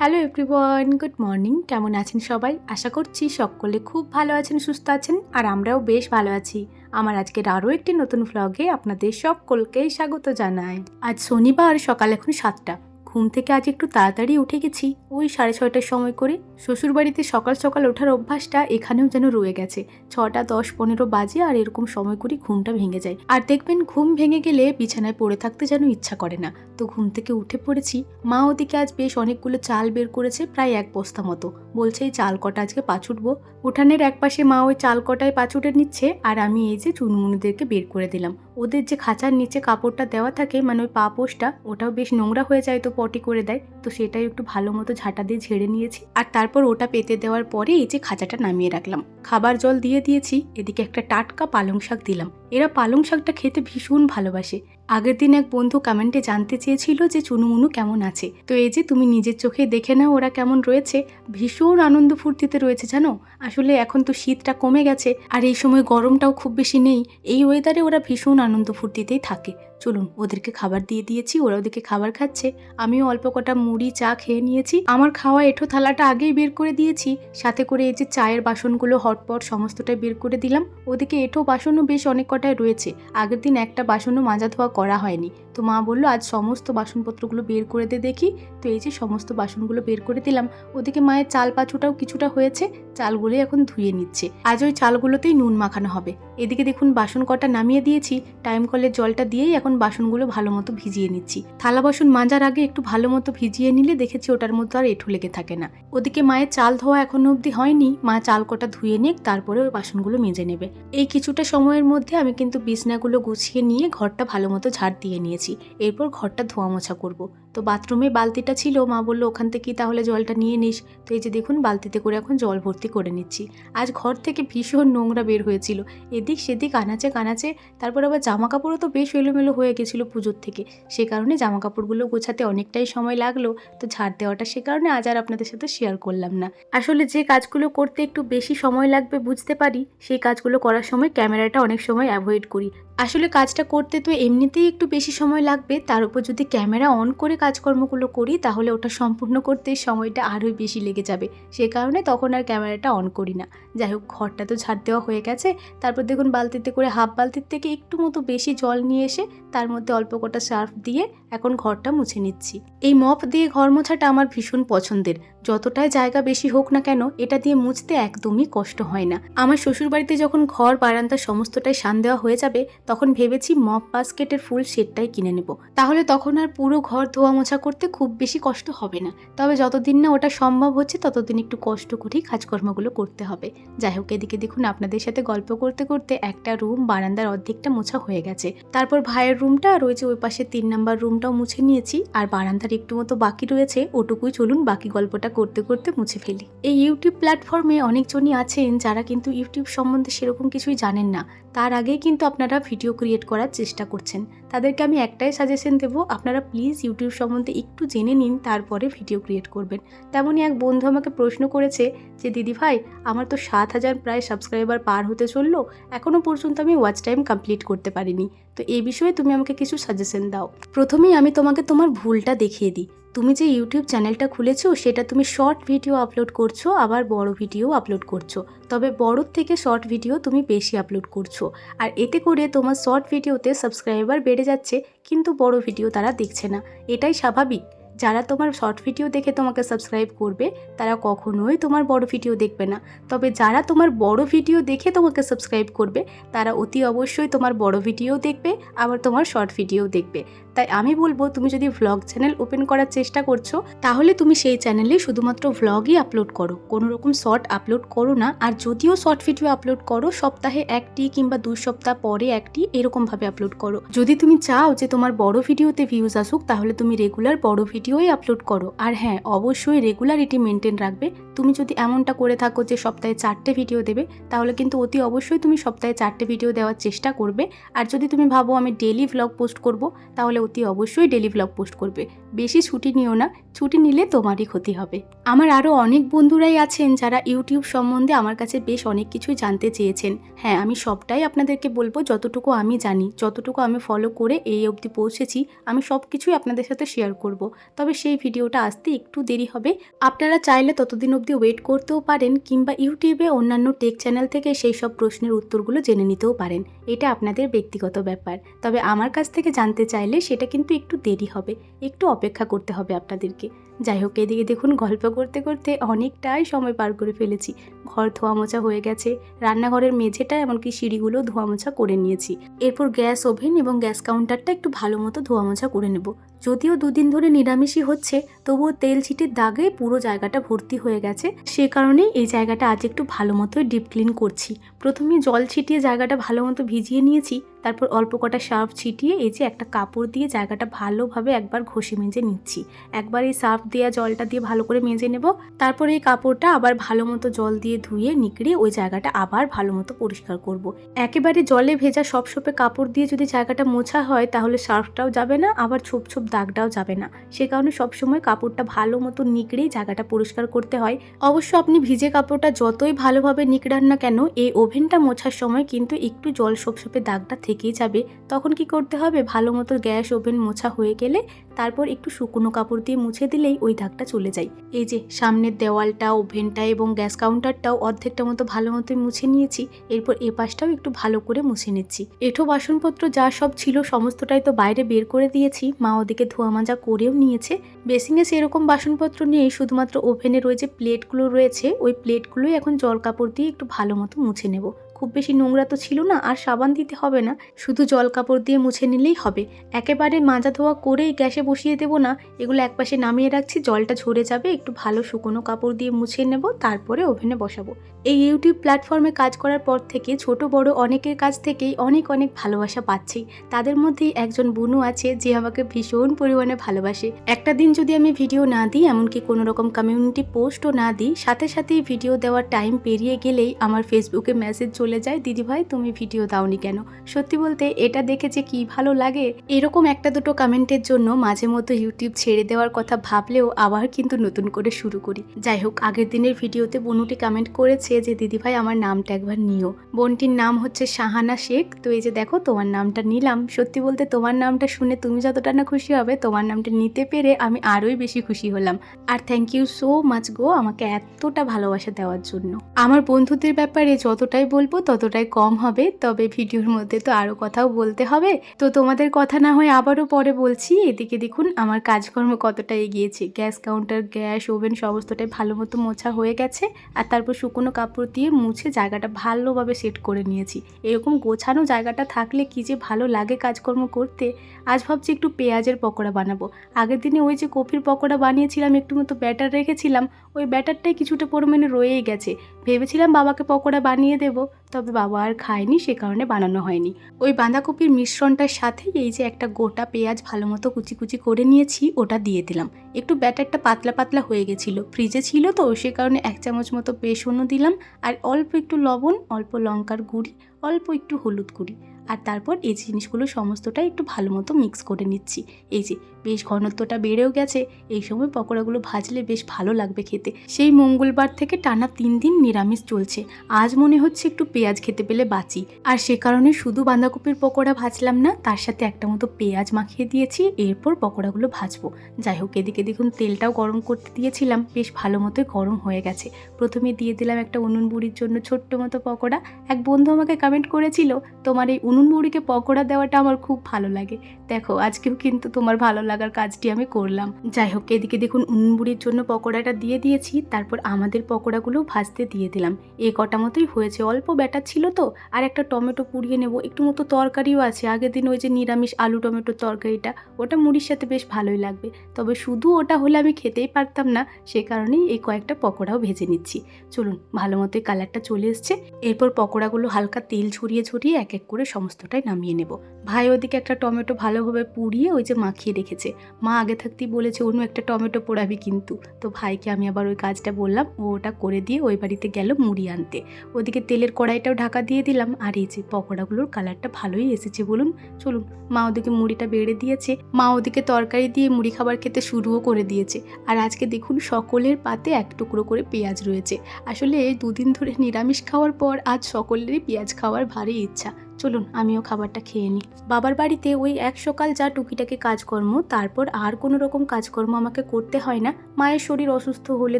Hello everyone, good morning. কেমন আছেন সবাই? আশা করছি সকলে খুব ভালো আছেন, সুস্থ আছেন, আর আমরাও বেশ ভালো আছি। আমার আজকের আরও একটি নতুন ভ্লগে আপনাদের সকলকে স্বাগত জানাই। আজ শনিবার, সকাল এখন 7টা। ঘুম থেকে আজ একটু তাড়াতাড়ি উঠে গেছি, ওই 6:30টার সময় করে। শ্বশুরবাড়িতে সকাল সকাল ওঠার অভ্যাসটা এখানেও যেন রয়ে গেছে। 6টা 10-15 বাজে আর এরকম সময় করে ঘুমটা ভেঙে যায়। আর দেখবেন ঘুম ভেঙে গেলে বিছানায় পড়ে থাকতে যেন ইচ্ছা করে না। তো ঘুম থেকে উঠে পড়েছি। মা ওদিকে আজ বেশ অনেকগুলো চাল বের করেছে, প্রায় 1 বস্তা মতো। বলছে এই চাল কটা আজকে পাছুটবো। উঠানের একপাশে মা ওই চাল কটায় পাছুটে নিচ্ছে, আর আমি এই যে চুনমুনিদেরকে বের করে দিলাম। ওদের যে খাঁচার নিচে কাপড়টা দেওয়া থাকে, মানে ওই পা পোষটা, ওটাও বেশ নোংরা হয়ে যায়, তো পটি করে দেয়। তো সেটাই একটু ভালো মতো ঝাঁটা দিয়ে ঝেড়ে নিয়েছি, আর তারপর ওটা পেতে দেওয়ার পরে এই যে খাঁচাটা নামিয়ে রাখলাম। খাবার জল দিয়ে দিয়েছি, এদিকে একটা টাটকা পালং শাক দিলাম। এরা পালং শাকটা খেতে ভীষণ ভালোবাসে। আগের দিন এক বন্ধু কমেন্টে জানতে চেয়েছিল যে চুনুমুনু কেমন আছে। তো এই যে তুমি নিজের চোখে দেখে নাও ওরা কেমন রয়েছে। ভীষণ আনন্দ ফুর্তিতে রয়েছে জানো। আসলে এখন তো শীতটা কমে গেছে, আর এই সময় গরমটাও খুব বেশি নেই। এই ওয়েদারে ওরা ভীষণ আনন্দ ফুর্তিতেই থাকে। চলুন, ওদেরকে খাবার দিয়ে দিয়েছি, ওরা ওদেরকে খাবার খাচ্ছে। আমিও অল্প কটা মুড়ি চা খেয়ে নিয়েছি। আমার খাওয়া এঁঠো থালাটা আগেই বের করে দিয়েছি, সাথে করে এই যে চায়ের বাসনগুলো হটপট সমস্তটাই বের করে দিলাম। ওদিকে এঁঠো বাসনও বেশ অনেক কটাই রয়েছে। আগের দিন একটা বাসনও মাজা ধোয়া করা হয়নি। তো মা বললো আজ সমস্ত বাসনপত্রগুলো বের করে দেখি। তো এই যে সমস্ত বাসনগুলো বের করে দিলাম। ওদিকে মায়ের চাল পাছুটাও কিছুটা হয়েছে, চালগুলোই এখন ধুয়ে নিচ্ছে। আজ ওই চালগুলোতেই নুন মাখানো হবে। এদিকে দেখুন বাসন কটা নামিয়ে দিয়েছি। টাইম কলের জলটা দিয়েই এখন বাসনগুলো ভালো মতো ভিজিয়ে নিচ্ছি। থালা বাসন মাজার আগে একটু ভালো মতো ভিজিয়ে নিলে দেখেছি ওটার মধ্যে আর এঁঠো লেগে থাকে না। ওদিকে মায়ের চাল ধোয়া এখনো অবধি হয়নি। মা চাল কটা ধুয়ে নিয়ে তারপরে ওই বাসনগুলো মেজে নেবে। এই কিছুটা সময়ের মধ্যে আমি কিন্তু বিছনাগুলো গুছিয়ে নিয়ে ঘরটা ভালো মতো ঝাড় দিয়ে নিয়েছি। এরপর ঘরটা ধোয়া মোছা করব। তো বাথরুমে বালতিটা ছিল, মা বললো ওখান থেকেই তাহলে জলটা নিয়ে নিস। তো এই যে দেখুন বালতিতে করে এখন জল ভর্তি করে নিচ্ছি। আজ ঘর থেকে ভীষণ নোংরা বের হয়েছিল, এদিক সেদিক আনাচে কানাচে। তারপর আবার জামা কাপড়ও তো বেশ এলোমেলো হয়ে গেছিলো পুজোর থেকে। সে কারণে জামা কাপড়গুলো গোছাতে অনেকটাই সময় লাগলো। তো ঝাড় দেওয়াটা সে কারণে আজ আর আপনাদের সাথে শেয়ার করলাম না। আসলে যে কাজগুলো করতে একটু বেশি সময় লাগবে বুঝতে পারি, সেই কাজগুলো করার সময় ক্যামেরাটা অনেক সময় অ্যাভয়েড করি। আসলে কাজটা করতে তো এমনিতেই একটু বেশি সময় লাগবে, তার উপর যদি ক্যামেরা অন করে কাজকর্মগুলো করি তাহলে ওটা সম্পূর্ণ করতে সময়টা আরোই বেশি লেগে যাবে। সে কারণে তখন আর ক্যামেরাটা অন করি না। যাই হোক, ঘরটা তো ঝাড় দেওয়া হয়ে গেছে। তারপর দেখুন বালতিতে করে হাফ বালতির থেকে একটু মতো বেশি জল নিয়ে এসে তার মধ্যে অল্প কটা সার্ফ দিয়ে এখন ঘরটা মুছে নিচ্ছি। এই মপ দিয়ে ঘর মোছাটা আমার ভীষণ পছন্দের। যতটাই জায়গা বেশি হোক না কেন, এটা দিয়ে মুছতে একদমই কষ্ট হয় না। আমার শ্বশুরবাড়িতে যখন ঘর বারান্দা সমস্তটাই সান দেওয়া হয়ে যাবে, তখন ভেবেছি মপ বাস্কেটের ফুল সেটটাই কিনে নেব। তাহলে তখন আর পুরো ঘর ধোয়া মোছা করতে খুব বেশি কষ্ট হবে না। তবে যতদিন না ওটা সম্ভব হচ্ছে ততদিন একটু কষ্ট করেই কাজকর্মগুলো করতে হবে। যাই হোক, এদিকে দেখুন আপনাদের সাথে গল্প করতে করতে একটা রুম বারান্দার অর্ধেকটা মোছা হয়ে গেছে। তারপর ভাইয়ের রুমটা আর ওই যে ওই পাশে 3 নম্বর রুমটাও মুছে নিয়েছি, আর বারান্দার একটু মতো বাকি রয়েছে, ওটুকুই চলুন বাকি গল্পটা করতে করতে মুছে ফেলি। এই ইউটিউব প্ল্যাটফর্মে অনেকজনই আছেন যারা কিন্তু ইউটিউব সম্বন্ধে সেরকম কিছুই জানেন না। তার আগেই কিন্তু আপনারা ভিডিও ক্রিয়েট করার চেষ্টা করছেন। তাদেরকে আমি একটাই সাজেশন দেবো, আপনারা প্লিজ ইউটিউব সম্বন্ধে একটু জেনে নিন, তারপরে ভিডিও ক্রিয়েট করবেন। তেমনই এক বন্ধু আমাকে প্রশ্ন করেছে যে দিদি ভাই, আমার তো 7,000 প্রায় সাবস্ক্রাইবার পার হতে চললো, এখনও পর্যন্ত আমি ওয়াচ টাইম কমপ্লিট করতে পারিনি। তো এই বিষয়ে তুমি আমাকে কিছু সাজেশন দাও। প্রথমেই আমি তোমাকে তোমার ভুলটা দেখিয়ে দিই। তুমি যে ইউটিউব চ্যানেলটা খুলেছো সেটা তুমি শর্ট ভিডিও আপলোড করছো, আবার বড় ভিডিও আপলোড করছো। তবে বড়োর থেকে শর্ট ভিডিও তুমি বেশি আপলোড করছো, আর এতে করে তোমার শর্ট ভিডিওতে সাবস্ক্রাইবার বেড়ে যাচ্ছে, কিন্তু বড় ভিডিও তারা দেখছে না। এটাই স্বাভাবিক। যারা তোমার শর্ট ভিডিও দেখে তোমাকে সাবস্ক্রাইব করবে তারা কখনোই তোমার বড় ভিডিও দেখবে না। তবে যারা তোমার বড় ভিডিও দেখে তোমাকে সাবস্ক্রাইব করবে তারা অতি অবশ্যই তোমার বড় ভিডিও দেখবে, আবার তোমার শর্ট ভিডিও দেখবে। তাই আমি বলবো, তুমি যদি ভ্লগ চ্যানেল ওপেন করার চেষ্টা করছো তাহলে তুমি সেই চ্যানেলে শুধুমাত্র ভ্লগই আপলোড করো, কোনো রকম শর্ট আপলোড করো না। আর যদিও শর্ট ভিডিও আপলোড করো, সপ্তাহে 1টি কিংবা 2 সপ্তাহ পরে 1টি এরকমভাবে আপলোড করো। যদি তুমি চাও যে তোমার বড় ভিডিওতে ভিউজ আসুক তাহলে তুমি রেগুলার বড় ভিডিওই আপলোড করো। আর হ্যাঁ, অবশ্যই রেগুলারিটি মেনটেন রাখবে। তুমি যদি এমনটা করে থাকো যে সপ্তাহে 4টে ভিডিও দেবে, তাহলে কিন্তু অতি অবশ্যই তুমি সপ্তাহে 4টে ভিডিও দেওয়ার চেষ্টা করবে। আর যদি তুমি ভাবো আমি ডেইলি ভ্লগ পোস্ট করব, তাহলে অতি অবশ্যই ডেইলি ভ্লগ পোস্ট করবে। বেশি ছুটি নিও না, ছুটি নিলে তোমারই ক্ষতি হবে। আমার আরও অনেক বন্ধুরাই আছেন যারা ইউটিউব সম্বন্ধে আমার কাছে বেশ অনেক কিছুই জানতে চেয়েছেন। হ্যাঁ, আমি সবটাই আপনাদেরকে বলবো, যতটুকু আমি জানি, যতটুকু আমি ফলো করে এই অবধি পৌঁছেছি, আমি সব কিছুই আপনাদের সাথে শেয়ার করব। তবে সেই ভিডিওটা আসতে একটু দেরি হবে। আপনারা চাইলে ততদিন অবধি ওয়েট করতেও পারেন, কিংবা ইউটিউবে অন্যান্য টেক চ্যানেল থেকে সেই সব প্রশ্নের উত্তরগুলো জেনে নিতেও পারেন। এটা আপনাদের ব্যক্তিগত ব্যাপার। তবে আমার কাছ থেকে জানতে চাইলে সেটা কিন্তু একটু দেরি হবে, একটু অপেক্ষা করতে হবে আপনাদেরকে। যাই হোক, এদিকে দেখুন গল্প করতে করতে অনেকটাই সময় পার করে ফেলেছি। ঘর ধোয়া মোছা হয়ে গেছে, রান্নাঘরের মেঝেটা এমনকি সিঁড়িগুলো ধোয়া মোছা করে নিয়েছি। এরপর গ্যাস ওভেন এবং গ্যাস কাউন্টারটা একটু ভালো মতো ধোয়া মোছা করে নেব। যদিও দুদিন ধরে নিরামিষই হচ্ছে, তবুও তেল ছিটের দাগে পুরো জায়গাটা ভর্তি হয়ে গেছে। সে কারণেই এই জায়গাটা আজ একটু ভালো মতোই ডিপ ক্লিন করছি। প্রথমে জল ছিটিয়ে জায়গাটা ভালো মতো ভিজিয়ে নিয়েছি, তারপর অল্প কটা সার্ফ ছিটিয়ে এই যে একটা কাপড় দিয়ে জায়গাটা ভালোভাবে একবার ঘষে মেজে নিচ্ছি। একবার এই সার্ফ দেওয়া জলটা দিয়ে ভালো করে মেজে নেব, তারপর এই কাপড়টা আবার ভালো মতো জল দিয়ে ধুয়ে নিকড়ে ওই জায়গাটা আবার ভালো মতো পরিষ্কার করব। একেবারে জলে ভেজা সপসপে কাপড় দিয়ে যদি জায়গাটা মোছা হয় তাহলে সার্ফটাও যাবে না, আবার ছোপ ছোপ দাগটাও যাবে না। সে কারণে সবসময় কাপড়টা ভালো মতো নিকড়েই জায়গাটা পরিষ্কার করতে হয়। অবশ্য আপনি ভিজে কাপড়টা যতই ভালোভাবে নিকড়ান না কেন, এই ওভেনটা মোছার সময় কিন্তু একটু জল সপসপে দাগটা থেকেই যাবে। তখন কি করতে হবে, ভালো মতো গ্যাস ওভেন মোছা হয়ে গেলে তারপর একটু শুকনো কাপড় দিয়ে মুছে দিলেই ওই দাগটা চলে যায়। এই যে সামনের দেওয়ালটা, ওভেনটা এবং গ্যাস কাউন্টারটাও অর্ধেকটা মতো ভালো মতোই মুছে নিয়েছি। এরপর এ পাশটাও একটু ভালো করে মুছে নিচ্ছি। এঁঠো বাসনপত্র যা সব ছিল সমস্তটাই তো বাইরে বের করে দিয়েছি, মা ওদিকে ধোয়া মাজা করেও নিয়েছে। বেসিংয়ে সেরকম বাসনপত্র নেই, শুধুমাত্র ওভেনের ওই যে প্লেটগুলো রয়েছে, ওই প্লেটগুলোই এখন জল কাপড় দিয়ে একটু ভালো মতো মুছে নেব। খুব বেশি নোংরা তো ছিল না, আর সাবান দিতে হবে না, শুধু জল কাপড় দিয়ে মুছে নিলেই হবে। একেবারে মাজা ধোয়া করেই গ্যাসে বসিয়ে দেবো না, এগুলো একপাশে নামিয়ে রাখছি, জলটা ঝরে যাবে, একটু ভালো শুকনো কাপড় দিয়ে মুছে নেব, তারপরে ওভেনে বসাবো। এই ইউটিউব প্ল্যাটফর্মে কাজ করার পর থেকে ছোট বড় অনেকের কাছ থেকেই অনেক অনেক ভালোবাসা পাচ্ছি। তাদের মধ্যেই একজন বুনু আছে যে আমাকে ভীষণ পরিমাণে ভালোবাসে। একটা দিন যদি আমি ভিডিও না দিই, এমনকি কোনো রকম কমিউনিটি পোস্টও না দিই, সাথে সাথেই ভিডিও দেওয়ার টাইম পেরিয়ে গেলেই আমার ফেসবুকে মেসেজ চলে যায়, দিদিভাই তুমি ভিডিও দাওনি কেন। সত্যি বলতে এটা দেখে যে কি ভালো লাগে। এরকম একটা দুটো কমেন্টের জন্য মাঝে মধ্যে ইউটিউব ছেড়ে দেওয়ার কথা ভাবলেও আবার কিন্তু নতুন করে শুরু করি। যাই হোক, আগের দিনের ভিডিওতে বনুটি কমেন্ট করেছে যে দিদিভাই আমার নামটা একবার নিও। বোনটির নাম হচ্ছে শাহানা শেখ। তো এই যে দেখো তোমার নামটা নিলাম। সত্যি বলতে তোমার নামটা শুনে তুমি যতটা না খুশি হবে, তোমার নামটা নিতে পেরে আমি আরোই বেশি খুশি হলাম। আর থ্যাংক ইউ সো মাচ গো আমাকে এতটা ভালোবাসা দেওয়ার জন্য। আমার বন্ধুদের ব্যাপারে যতটাই বলবো ততটাই কম হবে, তবে ভিডিওর মধ্যে তো আরও কথাও বলতে হবে। তো তোমাদের কথা না হয় আবারও পরে বলছি। এদিকে দেখুন আমার কাজকর্ম কতটা এগিয়েছে। গ্যাস কাউন্টার, গ্যাস ওভেন সমস্তটাই ভালো মতো মোছা হয়ে গেছে, আর তারপর শুকনো কাপড় দিয়ে মুছে জায়গাটা ভালোভাবে সেট করে নিয়েছি। এরকম গোছানো জায়গাটা থাকলে কি যে ভালো লাগে কাজকর্ম করতে। আজ ভাবছি একটু পেঁয়াজের পকোড়া বানাবো। আগের দিনে ওই যে কপির পকোড়া বানিয়েছিলাম, একটু মতো ব্যাটার রেখেছিলাম, ওই ব্যাটারটাই কিছুটা পরিমাণে রয়েই গেছে। ভেবেছিলাম বাবাকে পকোড়া বানিয়ে দেবো, তবে বাবা আর খায়নি, সে কারণে বানানো হয়নি। ওই বাঁধাকপির মিশ্রণটার সাথে এই যে একটা গোটা পেঁয়াজ ভালো মতো কুচি কুচি করে নিয়েছি, ওটা দিয়ে দিলাম। একটু ব্যাটারটা পাতলা পাতলা হয়ে গেছিলো, ফ্রিজে ছিল তো, সে কারণে 1 চামচ মতো বেসনও দিলাম, আর অল্প একটু লবণ, অল্প লঙ্কার গুঁড়ি, অল্প একটু হলুদ গুঁড়ি, আর তারপর এই জিনিসগুলো সমস্তটা একটু ভালো মতো মিক্স করে নিচ্ছি। এই যে বেশ ঘনত্বটা বেড়েও গেছে, এই সময় পকোড়াগুলো ভাজলে বেশ ভালো লাগবে খেতে। সেই মঙ্গলবার থেকে টানা 3 দিন নিরামিষ চলছে। আজ মনে হচ্ছে একটু পেঁয়াজ খেতে পেলে বাঁচি, আর সে কারণে শুধু বাঁধাকপির পকোড়া ভাজলাম না, তার সাথে একটা মতো পেঁয়াজ মাখিয়ে দিয়েছি। এরপর পকোড়াগুলো ভাজবো। যাই হোক, এদিকে দেখুন তেলটাও গরম করতে দিয়েছিলাম, বেশ ভালো মতোই গরম হয়ে গেছে। প্রথমে দিয়ে দিলাম একটা উনুন বুড়ির জন্য ছোট্ট মতো পকোড়া। এক বন্ধু আমাকে কমেন্ট করেছিল, তোমার এই উনুন বুড়িকে পকোড়া দেওয়াটা আমার খুব ভালো লাগে। দেখো আজকেও কিন্তু তোমার ভালো লাগার কাজটি আমি করলাম। যাই হোক, এদিকে দেখুন উনুন বুড়ির জন্য পকোড়াটা দিয়ে দিয়েছি, তারপর আমাদের পকোড়াগুলো ভাজতে দিয়ে দিলাম। এই কটা মতোই হয়েছে, অল্প ব্যাটার ছিল তো। আর একটা টমেটো পুড়িয়ে নেব, একটু মতো তরকারিও আছে। আগের দিন ওই যে নিরামিষ আলু টমেটোর তরকারিটা, ওটা মুড়ির সাথে বেশ ভালোই লাগবে, তবে শুধু ওটা হলে আমি খেতেই পারতাম না, সে কারণেই এই কয়েকটা পকোড়াও ভেজে নিচ্ছি। চলুন, ভালো মতোই কালারটা চলে এসছে। এরপর পকোড়াগুলো হালকা তেল ছড়িয়ে ছড়িয়ে এক এক করে সমস্তটাই নামিয়ে নেব। ভাই ওদিকে একটা টমেটো ভালোভাবে পুড়িয়ে ওই যে মাখিয়ে রেখেছে। মা আগে থাকতেই বলেছে অন্য একটা টমেটো পোড়াবি কিন্তু। তো ভাইকে আমি আবার ওই কাজটা বললাম, ও ওটা করে দিয়ে ওই বাড়িতে গেল মুড়ি আনতে। ওদিকে তেলের কড়াইটাও ঢাকা দিয়ে দিলাম। আর এই যে পকোড়াগুলোর কালারটা ভালোই এসেছে বলুন। চলুন, মা ওদিকে মুড়িটা বেড়ে দিয়েছে, মা ওদিকে তরকারি দিয়ে মুড়ি খাবার খেতে শুরুও করে দিয়েছে। আর আজকে দেখুন সকলের পাতে এক টুকরো করে পেঁয়াজ রয়েছে। আসলে 2 দিন ধরে নিরামিষ খাওয়ার পর আজ সকলেরই পেঁয়াজ খাওয়ার ভারী ইচ্ছা। চলুন আমিও খাবারটা খেয়ে নিই। বাবার বাড়িতে ওই এক সকাল যা টুকিটাকি কাজকর্ম, তারপর আর কোনো রকম কাজকর্ম আমাকে করতে হয় না। মায়ের শরীর অসুস্থ হলে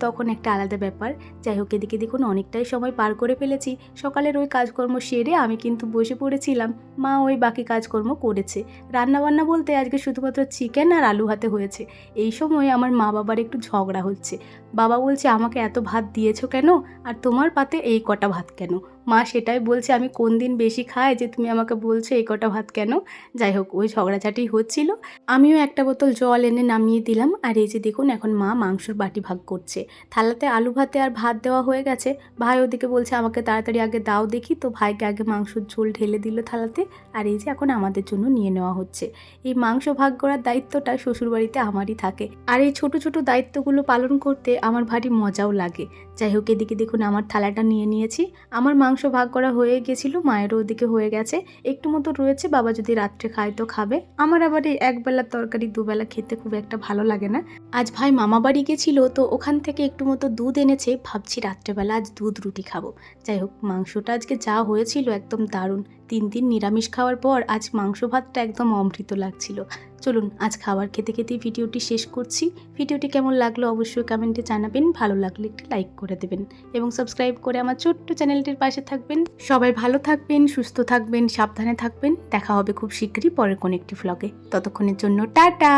তখন একটা আলাদা ব্যাপার। যাই হোক, এদিকে দেখুন অনেকটাই সময় পার করে ফেলেছি। সকালের ওই কাজকর্ম সেরে আমি কিন্তু বসে পড়েছিলাম, মা ওই বাকি কাজকর্ম করেছে। রান্নাবান্না বলতে আজকে শুধুমাত্র চিকেন আর আলু ভাতে হয়েছে। এই সময় আমার মা বাবার একটু ঝগড়া হচ্ছে। বাবা বলছে আমাকে এত ভাত দিয়েছো কেন, আর তোমার পাতে এই কটা ভাত কেন। মা সেটাই বলছে আমি কোন দিন বেশি খাই যে তুমি আমাকে বলছো এই কটা ভাত কেন। যাই হোক, ওই ঝগড়াঝাটি হচ্ছিল। আমিও একটা বোতল জল এনে নামিয়ে দিলাম। আর এই যে দেখুন এখন মা মাংসর বাটি ভাগ করছে। থালাতে আলু ভাতে আর ভাত দেওয়া হয়ে গেছে। ভাই ওদিকে বলছে আমাকে তাড়াতাড়ি আগে দাও দেখি, তো ভাইকে আগে মাংসর ঝোল ঢেলে দিল থালাতে। আর এই যে এখন আমাদের জন্য নিয়ে নেওয়া হচ্ছে। এই মাংস ভাগ করার দায়িত্বটা শ্বশুরবাড়িতে আমারই থাকে। আর এই ছোট ছোট দায়িত্বগুলো পালন করতে আমার ভারী মজাও লাগে। যাই হোক, এদিকে দেখুন আমার থালাটা নিয়ে নিয়েছি। আমার মাংস ভাগ করা হয়ে গেছিলো, মায়েরও ওদিকে হয়ে গেছে। একটু মতো রয়েছে, বাবা যদি রাত্রে খায় তো খাবে। আমার আবার এই একবেলার তরকারি দুবেলা খেতে খুব একটা ভালো লাগে না। আজ ভাই মামা বাড়ি গেছিলো, তো ওখান থেকে একটু মতো দুধ এনেছে। ভাবছি রাত্রেবেলা আজ দুধ রুটি খাবো। যাই হোক, মাংসটা আজকে যা হয়েছিল একদম দারুণ। 3 দিন নিরামিষ খাওয়ার পর আজ মাংস ভাতটা একদম অমৃত লাগছিল। চলুন আজ খাবার খেতে খেতেই ভিডিওটি শেষ করছি। ভিডিওটি কেমন লাগলো অবশ্যই কমেন্টে জানাবেন। ভালো লাগলে একটি লাইক করে দেবেন এবং সাবস্ক্রাইব করে আমার ছোট্ট চ্যানেলটির পাশে থাকবেন। সবাই ভালো থাকবেন, সুস্থ থাকবেন, সাবধানে থাকবেন। দেখা হবে খুব শীঘ্রই পরের কোনো একটি ভ্লগে। ততক্ষণের জন্য টাটা।